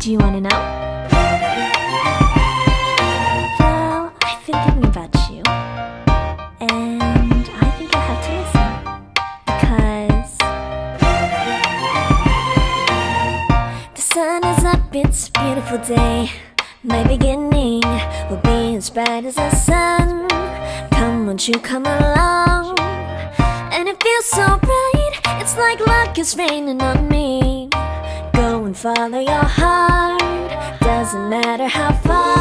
Do you want to know? Well, I've been thinking about you, and I think you'll have to listen, because the sun is up, it's a beautiful day. My beginning will be as bright as the sun. Come, won't you come along? And it feels so bright, it's like luck is raining on me. Go and follow your heart, doesn't matter how far.